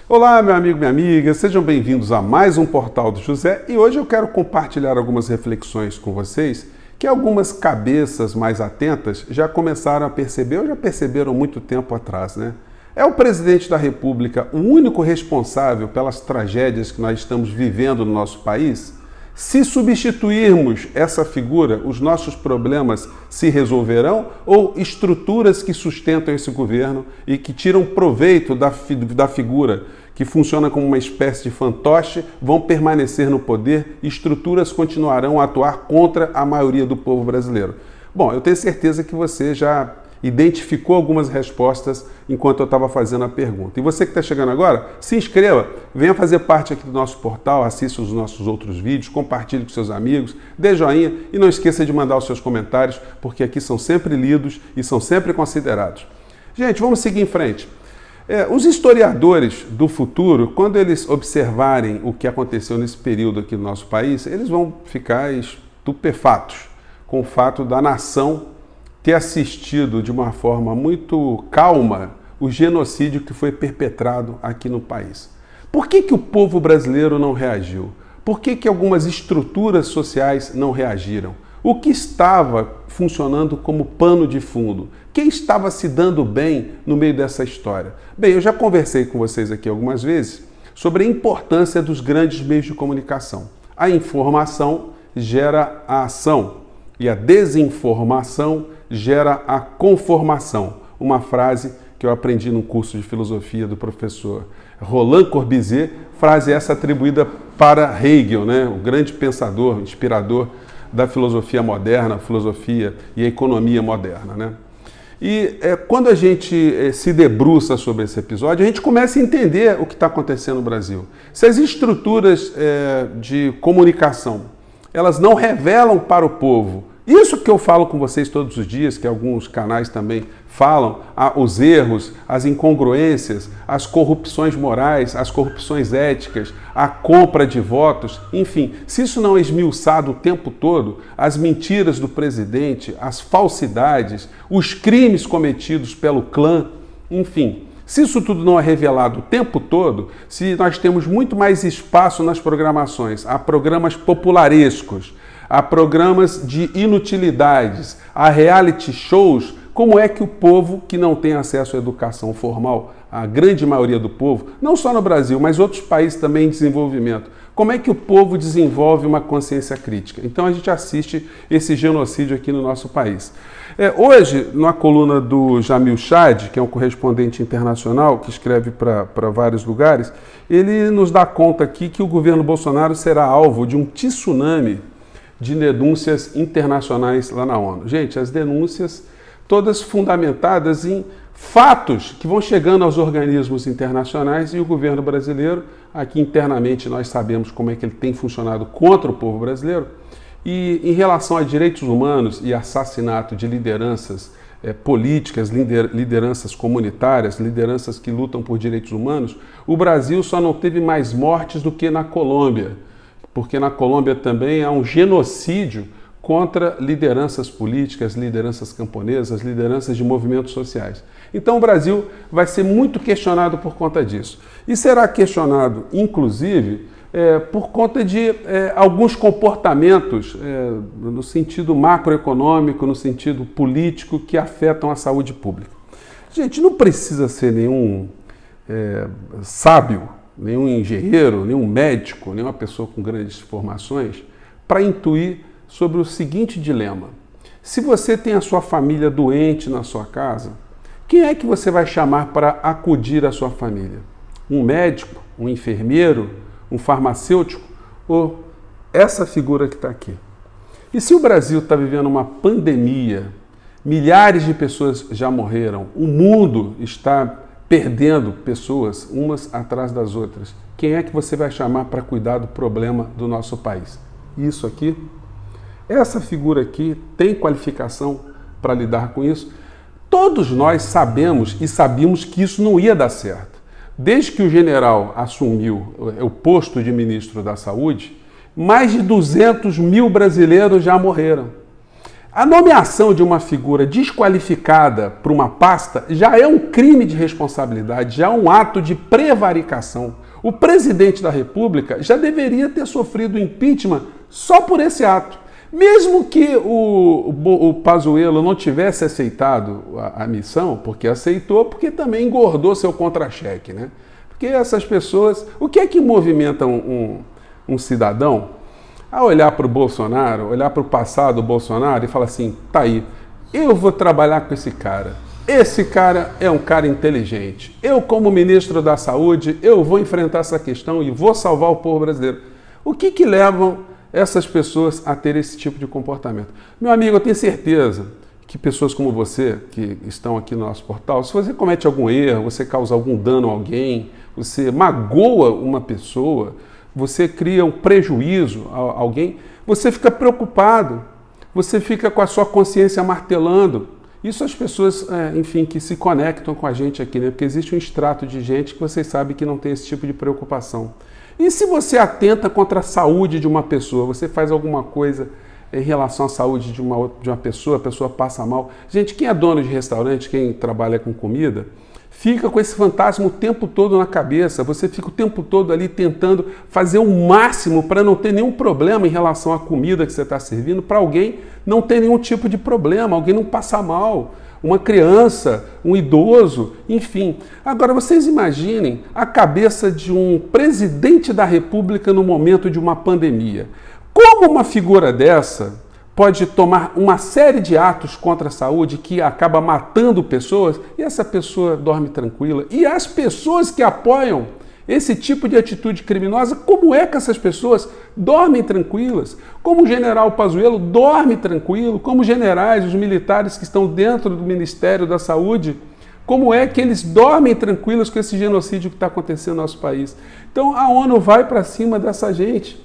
Olá, meu amigo, minha amiga, sejam bem-vindos a mais um Portal do José e hoje eu quero compartilhar algumas reflexões com vocês que algumas cabeças mais atentas já começaram a perceber ou já perceberam muito tempo atrás, né? É o presidente da República o único responsável pelas tragédias que nós estamos vivendo no nosso país? Se substituirmos essa figura, os nossos problemas se resolverão ou estruturas que sustentam esse governo e que tiram proveito da figura, que funciona como uma espécie de fantoche, vão permanecer no poder e estruturas continuarão a atuar contra a maioria do povo brasileiro? Bom, eu tenho certeza que você já identificou algumas respostas enquanto eu estava fazendo a pergunta. E você que está chegando agora, se inscreva, venha fazer parte aqui do nosso portal, assista os nossos outros vídeos, compartilhe com seus amigos, dê joinha e não esqueça de mandar os seus comentários, porque aqui são sempre lidos e são sempre considerados. Gente, vamos seguir em frente. Os historiadores do futuro, quando eles observarem o que aconteceu nesse período aqui no nosso país, eles vão ficar estupefatos com o fato da nação ter assistido de uma forma muito calma o genocídio que foi perpetrado aqui no país. Por que o povo brasileiro não reagiu? Por que algumas estruturas sociais não reagiram? O que estava funcionando como pano de fundo? Quem estava se dando bem no meio dessa história? Bem, eu já conversei com vocês aqui algumas vezes sobre a importância dos grandes meios de comunicação. A informação gera a ação e a desinformação gera a conformação. Uma frase que eu aprendi num curso de filosofia do professor Roland Corbusier, frase essa atribuída para Hegel, né? O grande pensador, inspirador da filosofia moderna, a filosofia e a economia moderna, né? E quando a gente se debruça sobre esse episódio, a gente começa a entender o que está acontecendo no Brasil. Se as estruturas de comunicação, elas não revelam para o povo isso que eu falo com vocês todos os dias, que alguns canais também falam, os erros, as incongruências, as corrupções morais, as corrupções éticas, a compra de votos, enfim, se isso não é esmiuçado o tempo todo, as mentiras do presidente, as falsidades, os crimes cometidos pelo clã, enfim, se isso tudo não é revelado o tempo todo, se nós temos muito mais espaço nas programações, há programas popularescos, há programas de inutilidades, há reality shows, como é que o povo que não tem acesso à educação formal, a grande maioria do povo, não só no Brasil, mas outros países também em desenvolvimento, como é que o povo desenvolve uma consciência crítica? Então a gente assiste esse genocídio aqui no nosso país. Hoje, na coluna do Jamil Chad, que é um correspondente internacional que escreve para vários lugares, ele nos dá conta aqui que o governo Bolsonaro será alvo de um tsunami de denúncias internacionais lá na ONU. Gente, as denúncias todas fundamentadas em fatos que vão chegando aos organismos internacionais e o governo brasileiro, aqui internamente nós sabemos como é que ele tem funcionado contra o povo brasileiro. E em relação a direitos humanos e assassinato de lideranças políticas, lideranças comunitárias, lideranças que lutam por direitos humanos, o Brasil só não teve mais mortes do que na Colômbia, porque na Colômbia também há um genocídio contra lideranças políticas, lideranças camponesas, lideranças de movimentos sociais. Então o Brasil vai ser muito questionado por conta disso. E será questionado, inclusive, por conta de alguns comportamentos no sentido macroeconômico, no sentido político, que afetam a saúde pública. Gente, não precisa ser nenhum sábio, nenhum engenheiro, nenhum médico, nenhuma pessoa com grandes formações, para intuir sobre o seguinte dilema. Se você tem a sua família doente na sua casa, quem é que você vai chamar para acudir a sua família? Um médico, um enfermeiro, um farmacêutico ou essa figura que está aqui? E se o Brasil está vivendo uma pandemia, milhares de pessoas já morreram, o mundo está perdendo pessoas umas atrás das outras, quem é que você vai chamar para cuidar do problema do nosso país? Isso aqui? Essa figura aqui tem qualificação para lidar com isso? Todos nós sabemos e sabíamos que isso não ia dar certo. Desde que o general assumiu o posto de ministro da Saúde, mais de 200 mil brasileiros já morreram. A nomeação de uma figura desqualificada para uma pasta já é um crime de responsabilidade, já é um ato de prevaricação. O presidente da República já deveria ter sofrido impeachment só por esse ato. Mesmo que o Pazuello não tivesse aceitado a missão, porque aceitou, porque também engordou seu contra-cheque, né? Porque essas pessoas... O que é que movimenta um cidadão a olhar para o Bolsonaro, olhar para o passado do Bolsonaro e falar assim, tá aí, eu vou trabalhar com esse cara. Esse cara é um cara inteligente. Eu, como ministro da Saúde, eu vou enfrentar essa questão e vou salvar o povo brasileiro. O que levam essas pessoas a ter esse tipo de comportamento? Meu amigo, eu tenho certeza que pessoas como você, que estão aqui no nosso portal, se você comete algum erro, você causa algum dano a alguém, você magoa uma pessoa, você cria um prejuízo a alguém, você fica preocupado, você fica com a sua consciência martelando. Isso as pessoas, enfim, que se conectam com a gente aqui, né? Porque existe um extrato de gente que vocês sabem que não tem esse tipo de preocupação. E se você atenta contra a saúde de uma pessoa, você faz alguma coisa em relação à saúde de uma pessoa, a pessoa passa mal. Gente, quem é dono de restaurante, quem trabalha com comida, fica com esse fantasma o tempo todo na cabeça. Você fica o tempo todo ali tentando fazer o máximo para não ter nenhum problema em relação à comida que você está servindo, para alguém não ter nenhum tipo de problema, alguém não passar mal, uma criança, um idoso, enfim. Agora, vocês imaginem a cabeça de um presidente da República no momento de uma pandemia. Como uma figura dessa pode tomar uma série de atos contra a saúde que acaba matando pessoas e essa pessoa dorme tranquila? E as pessoas que apoiam esse tipo de atitude criminosa, como é que essas pessoas dormem tranquilas? Como o general Pazuello dorme tranquilo? Como os generais, os militares que estão dentro do Ministério da Saúde, como é que eles dormem tranquilos com esse genocídio que está acontecendo no nosso país? Então a ONU vai para cima dessa gente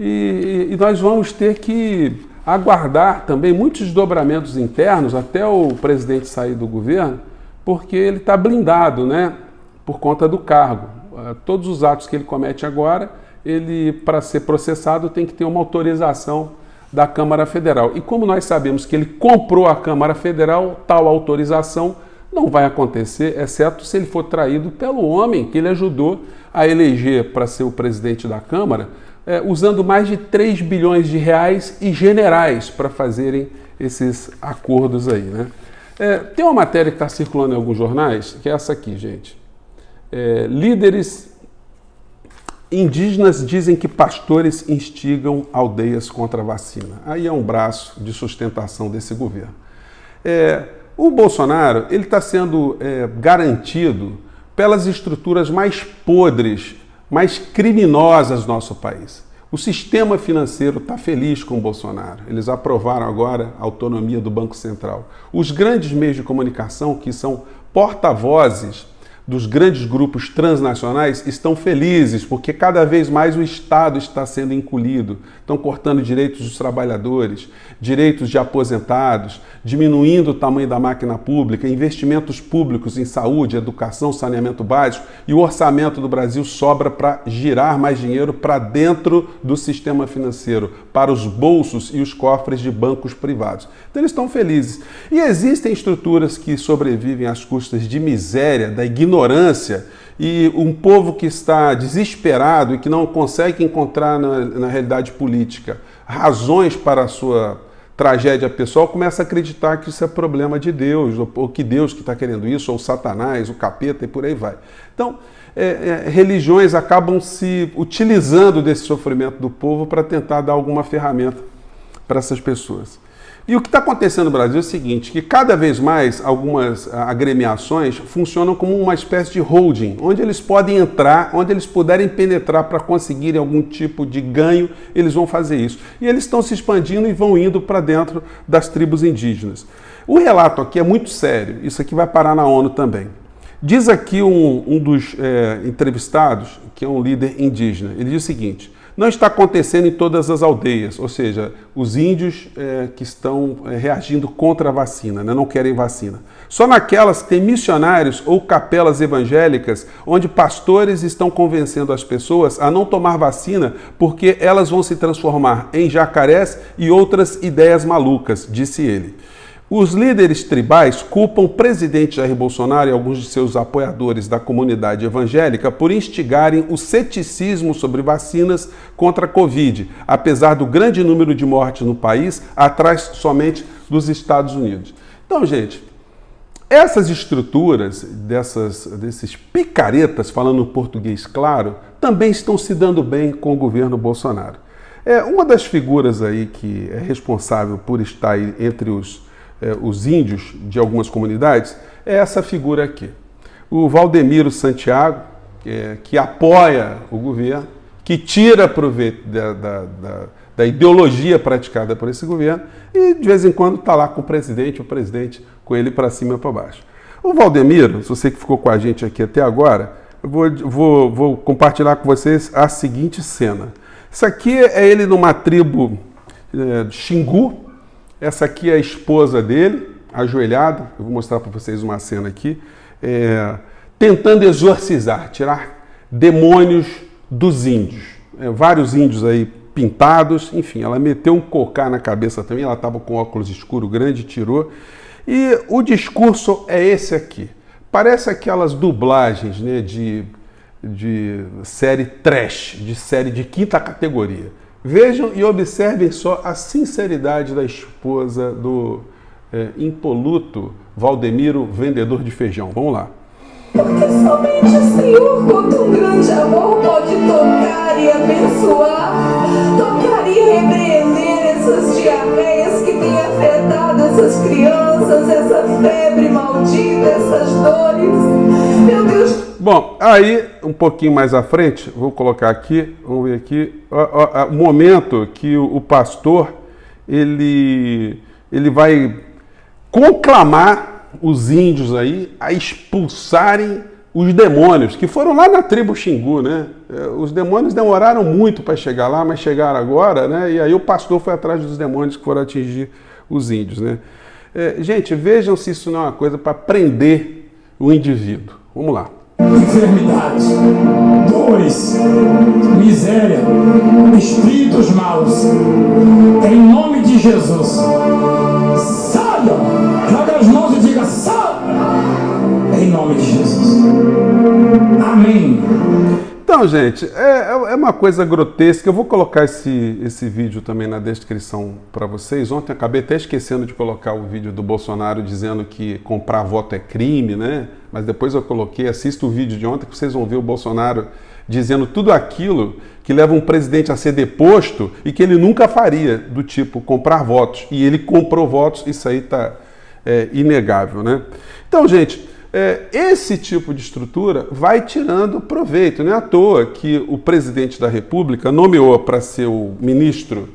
e nós vamos ter que aguardar também muitos desdobramentos internos até o presidente sair do governo, porque ele está blindado, né, por conta do cargo. Todos os atos que ele comete agora, ele, para ser processado, tem que ter uma autorização da Câmara Federal. E como nós sabemos que ele comprou a Câmara Federal, tal autorização não vai acontecer, exceto se ele for traído pelo homem que ele ajudou a eleger para ser o presidente da Câmara, usando mais de 3 bilhões de reais e generais para fazerem esses acordos aí, né? Tem uma matéria que está circulando em alguns jornais, que é essa aqui, gente. Líderes indígenas dizem que pastores instigam aldeias contra a vacina. Aí é um braço de sustentação desse governo. O Bolsonaro ele está sendo garantido pelas estruturas mais podres, mais criminosas do nosso país. O sistema financeiro está feliz com o Bolsonaro. Eles aprovaram agora a autonomia do Banco Central. Os grandes meios de comunicação, que são porta-vozes dos grandes grupos transnacionais, estão felizes, porque cada vez mais o Estado está sendo encolhido. Estão cortando direitos dos trabalhadores, direitos de aposentados, diminuindo o tamanho da máquina pública, investimentos públicos em saúde, educação, saneamento básico, e o orçamento do Brasil sobra para girar mais dinheiro para dentro do sistema financeiro, para os bolsos e os cofres de bancos privados. Então eles estão felizes. E existem estruturas que sobrevivem às custas de miséria, da ignorância, e um povo que está desesperado e que não consegue encontrar na realidade política razões para a sua tragédia pessoal, começa a acreditar que isso é problema de Deus, ou que Deus que está querendo isso, ou Satanás, o capeta e por aí vai. Então, religiões acabam se utilizando desse sofrimento do povo para tentar dar alguma ferramenta para essas pessoas. E o que está acontecendo no Brasil é o seguinte, que cada vez mais algumas agremiações funcionam como uma espécie de holding, onde eles podem entrar, onde eles puderem penetrar para conseguirem algum tipo de ganho, eles vão fazer isso. E eles estão se expandindo e vão indo para dentro das tribos indígenas. O relato aqui é muito sério, isso aqui vai parar na ONU também. Diz aqui um dos entrevistados, que é um líder indígena, ele diz o seguinte: não está acontecendo em todas as aldeias, ou seja, os índios que estão reagindo contra a vacina, né, não querem vacina. Só naquelas que tem missionários ou capelas evangélicas, onde pastores estão convencendo as pessoas a não tomar vacina porque elas vão se transformar em jacarés e outras ideias malucas, disse ele. Os líderes tribais culpam o presidente Jair Bolsonaro e alguns de seus apoiadores da comunidade evangélica por instigarem o ceticismo sobre vacinas contra a Covid, apesar do grande número de mortes no país, atrás somente dos Estados Unidos. Então, gente, essas estruturas desses picaretas, falando português claro, também estão se dando bem com o governo Bolsonaro. Uma das figuras aí que é responsável por estar aí entre os índios de algumas comunidades é essa figura aqui. O Valdemiro Santiago, que apoia o governo, que tira proveito da ideologia praticada por esse governo e de vez em quando está lá com o presidente com ele para cima e para baixo. O Valdemiro, se você que ficou com a gente aqui até agora, eu vou compartilhar com vocês a seguinte cena. Isso aqui é ele numa tribo Xingu. Essa aqui é a esposa dele, ajoelhada. Eu vou mostrar para vocês uma cena aqui. Tentando exorcizar, tirar demônios dos índios. Vários índios aí pintados. Enfim, ela meteu um cocá na cabeça também. Ela estava com óculos escuro grande, tirou. E o discurso é esse aqui. Parece aquelas dublagens, né, de série trash, de série de quinta categoria. Vejam e observem só a sinceridade da esposa do impoluto Valdemiro, vendedor de feijão. Vamos lá. Porque somente o Senhor, com tão grande amor, pode tocar e abençoar, tocar e repreender essas diarreias que têm afetado essas crianças, essa febre maldita, essas dores. Meu Deus. Bom, aí um pouquinho mais à frente, vou colocar aqui, vamos ver aqui, o momento que o pastor ele vai conclamar os índios aí a expulsarem os demônios, que foram lá na tribo Xingu, né? Os demônios demoraram muito para chegar lá, mas chegaram agora, né? E aí o pastor foi atrás dos demônios que foram atingir os índios, né? Gente, vejam se isso não é uma coisa para prender o indivíduo. Vamos lá. Enfermidade, dores, miséria, espíritos maus, em nome de Jesus, saiam, joga as mãos e diga, saia, em nome de Jesus, amém. Então, gente, é uma coisa grotesca. Eu vou colocar esse vídeo também na descrição para vocês. Ontem eu acabei até esquecendo de colocar o vídeo do Bolsonaro dizendo que comprar voto é crime, né? Mas depois eu coloquei, assista o vídeo de ontem que vocês vão ver o Bolsonaro dizendo tudo aquilo que leva um presidente a ser deposto e que ele nunca faria, do tipo comprar votos. E ele comprou votos, isso aí está inegável, né? Então, gente, esse tipo de estrutura vai tirando proveito. Não é à toa que o presidente da República nomeou para ser o ministro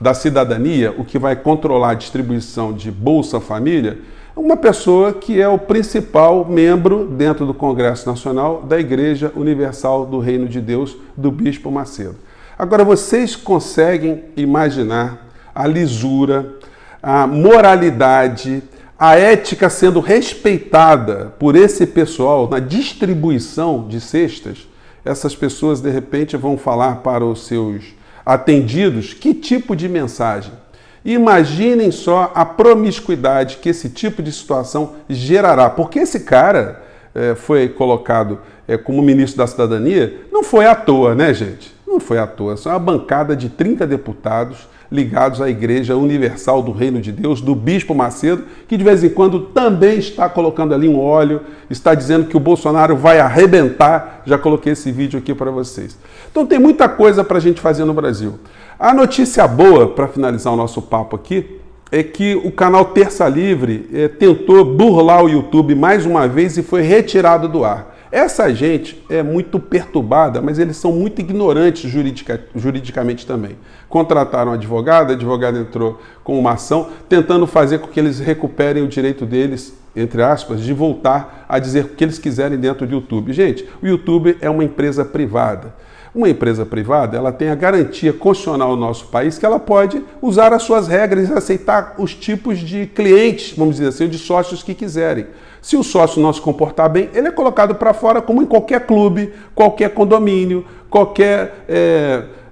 da Cidadania, o que vai controlar a distribuição de Bolsa Família, uma pessoa que é o principal membro dentro do Congresso Nacional da Igreja Universal do Reino de Deus, do Bispo Macedo. Agora, vocês conseguem imaginar a lisura, a moralidade, a ética sendo respeitada por esse pessoal na distribuição de cestas? Essas pessoas, de repente, vão falar para os seus atendidos que tipo de mensagem? Imaginem só a promiscuidade que esse tipo de situação gerará. Porque esse cara foi colocado como ministro da Cidadania, não foi à toa, né, gente? Não foi à toa. São uma bancada de 30 deputados ligados à Igreja Universal do Reino de Deus, do Bispo Macedo, que de vez em quando também está colocando ali um óleo, está dizendo que o Bolsonaro vai arrebentar. Já coloquei esse vídeo aqui para vocês. Então tem muita coisa para a gente fazer no Brasil. A notícia boa, para finalizar o nosso papo aqui, é que o canal Terça Livre tentou burlar o YouTube mais uma vez e foi retirado do ar. Essa gente é muito perturbada, mas eles são muito ignorantes juridicamente também. Contrataram um advogado, a advogada entrou com uma ação tentando fazer com que eles recuperem o direito deles entre aspas, de voltar a dizer o que eles quiserem dentro do YouTube. Gente, o YouTube é uma empresa privada. Uma empresa privada, ela tem a garantia constitucional no nosso país que ela pode usar as suas regras e aceitar os tipos de clientes, vamos dizer assim, de sócios que quiserem. Se o sócio não se comportar bem, ele é colocado para fora como em qualquer clube, qualquer condomínio, qualquer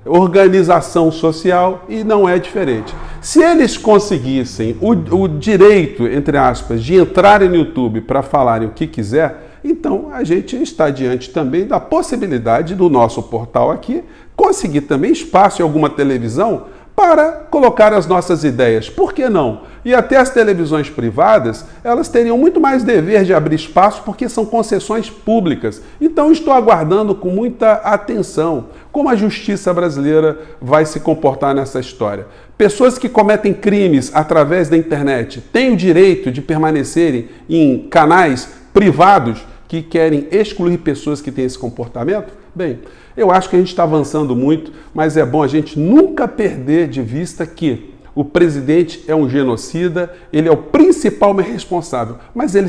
organização social, e não é diferente. Se eles conseguissem o direito, entre aspas, de entrarem no YouTube para falarem o que quiser, então a gente está diante também da possibilidade do nosso portal aqui conseguir também espaço em alguma televisão para colocar as nossas ideias. Por que não? E até as televisões privadas, elas teriam muito mais dever de abrir espaço porque são concessões públicas. Então estou aguardando com muita atenção como a justiça brasileira vai se comportar nessa história. Pessoas que cometem crimes através da internet têm o direito de permanecerem em canais privados que querem excluir pessoas que têm esse comportamento? Bem, eu acho que a gente está avançando muito, mas é bom a gente nunca perder de vista que o presidente é um genocida, ele é o principal responsável, mas ele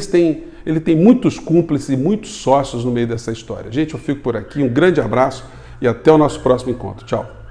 tem muitos cúmplices e muitos sócios no meio dessa história. Gente, eu fico por aqui, um grande abraço e até o nosso próximo encontro. Tchau.